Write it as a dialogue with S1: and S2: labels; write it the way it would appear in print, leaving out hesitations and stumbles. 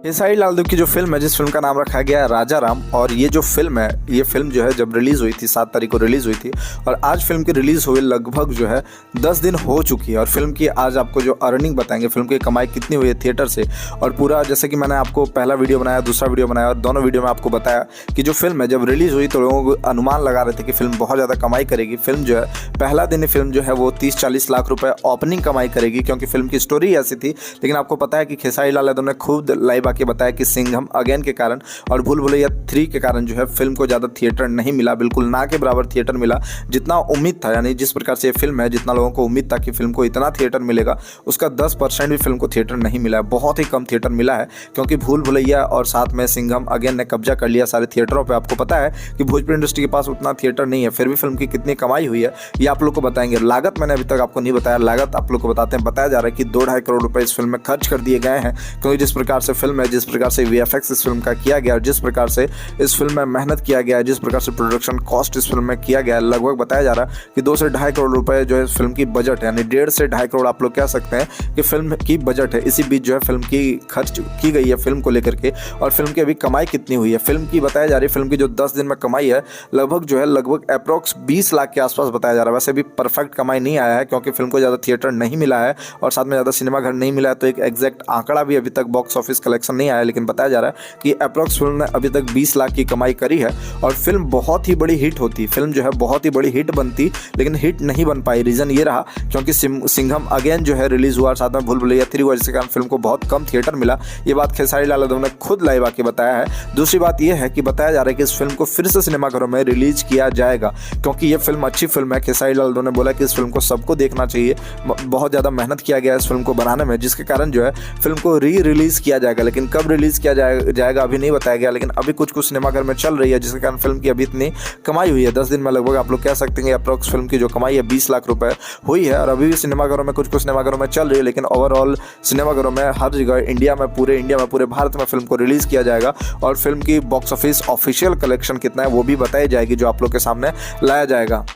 S1: खेसारी लाल दुख की जो फिल्म है, जिस फिल्म का नाम रखा गया है राजा राम, और ये जो फिल्म है, ये फिल्म जो है जब रिलीज़ हुई थी 7 तारीख को रिलीज़ हुई थी और आज फिल्म की रिलीज़ हुए लगभग जो है 10 दिन हो चुकी है। और फिल्म की आज आपको जो अर्निंग बताएंगे, फिल्म की कमाई कितनी हुई है थिएटर से, और पूरा जैसे कि मैंने आपको पहला वीडियो बनाया, दूसरा वीडियो बनाया और दोनों वीडियो में आपको बताया कि जो फिल्म है जब रिलीज़ हुई तो लोगों को अनुमान लगा रहे थे कि फिल्म बहुत ज़्यादा कमाई करेगी। फिल्म जो है पहला दिन फिल्म जो है वो 30-40 लाख रुपए ओपनिंग कमाई करेगी, क्योंकि फिल्म की स्टोरी ऐसी थी। लेकिन आपको पता है कि खेसारी लाल यादव ने खुद लाइव आके बताया कि सिंघम अगेन के कारण और भूल भुलैया 3 के कारण जो है फिल्म को ज़्यादा थिएटर नहीं मिला, बिल्कुल ना के बराबर थिएटर मिला जितना उम्मीद था। यानी जिस प्रकार से ये फिल्म है, जितना लोगों को उम्मीद था कि फिल्म को इतना थिएटर मिलेगा, उसका 10% भी फिल्म को थिएटर नहीं मिला है। बहुत ही कम थिएटर मिला है, क्योंकि भूल भुलैया और साथ में सिंघम अगेन ने कब्जा कर लिया सारे थिएटरों पर। आपको पता है कि भोजपुरी इंडस्ट्री के पास उतना थिएटर नहीं है, फिर भी फिल्म की कितनी कमाई हुई है ये आप लोग को बताएंगे। लागत मैंने अभी तक आपको नहीं बताया, लागत आप लोग को बताते हैं। बताया जा रहा है कि 2-2.5 करोड़ रुपए इस फिल्म में खर्च कर दिए गए हैं, क्योंकि जिस प्रकार से फिल्म है, जिस प्रकार से VFX इस फिल्म का किया गया, जिस प्रकार से इस फिल्म में मेहनत किया गया है, जिस प्रकार से प्रोडक्शन कॉस्ट इस फिल्म में किया गया है, लगभग बताया जा रहा है कि 2 से 2.5 करोड़ रुपए जो है फिल्म की बजट है, यानी 1.5 से 2.5 करोड़ आप लोग कह सकते हैं कि फिल्म की बजट है। इसी बीच जो है फिल्म की खर्च की गई है फिल्म को लेकर के। और फिल्म की अभी कमाई कितनी हुई है फिल्म की बताया जा रही है, फिल्म की जो 10 दिन में कमाई है लगभग अप्रॉक्स 20 लाख के आसपास बताया जा रहा है। वैसे भी परफेक्ट कमाई नहीं आया है, क्योंकि फिल्म को ज़्यादा थिएटर नहीं मिला है और साथ में ज़्यादा सिनेमा घर नहीं मिला है, तो एक एग्जैक्ट आंकड़ा भी अभी तक बॉक्स ऑफिस कलेक्शन नहीं आया है। लेकिन बताया जा रहा है कि अप्रॉक्स फिल्म ने अभी तक 20 लाख की कमाई करी है और फिल्म बहुत ही बड़ी हिट होती, फिल्म जो है बहुत ही बड़ी हिट बनती, लेकिन हिट नहीं बन पाई। रीज़न ये रहा क्योंकि सिंघम अगेन जो है रिलीज़ हुआ और साथ में भूल भुलैया 3 हुआ, जिसके कारण फिल्म को बहुत कम थिएटर मिला। ये बात खेसारी लाल यादव ने खुद लाइव आके बताया है। दूसरी बात यह है कि बताया जा रहा है कि इस फिल्म को फिर से सिनेमाघरों में रिलीज किया जाएगा, क्योंकि ये फिल्म अच्छी फिल्म है। खेसारी लाल यादव ने बोला कि इस फिल्म को सबको देखना चाहिए, बहुत ज़्यादा मेहनत किया गया है इस फिल्म को बनाने में, जिसके कारण जो है फिल्म को रिलीज़ किया जाएगा। लेकिन कब रिलीज़ किया जाएगा अभी नहीं बताया गया, लेकिन अभी कुछ सिनेमाघर में चल रही है, जिसके कारण फिल्म की अभी इतनी कमाई हुई है 10 दिन में। लगभग आप लोग कह सकते हैं अप्रॉक्स फिल्म की जो कमाई है 20 लाख रुपए हुई है, और अभी भी सिनेमाघरों में कुछ सिनेमाघरों में चल रही है। लेकिन ओवरऑल सिनेमाघरों में हर जगह इंडिया में, पूरे भारत में फिल्म को रिलीज़ किया जाएगा और फिल्म की बॉक्स ऑफिस ऑफिशियल कलेक्शन कितना है वो भी बताई जाएगी, जो आप लोग के सामने लाया जाएगा।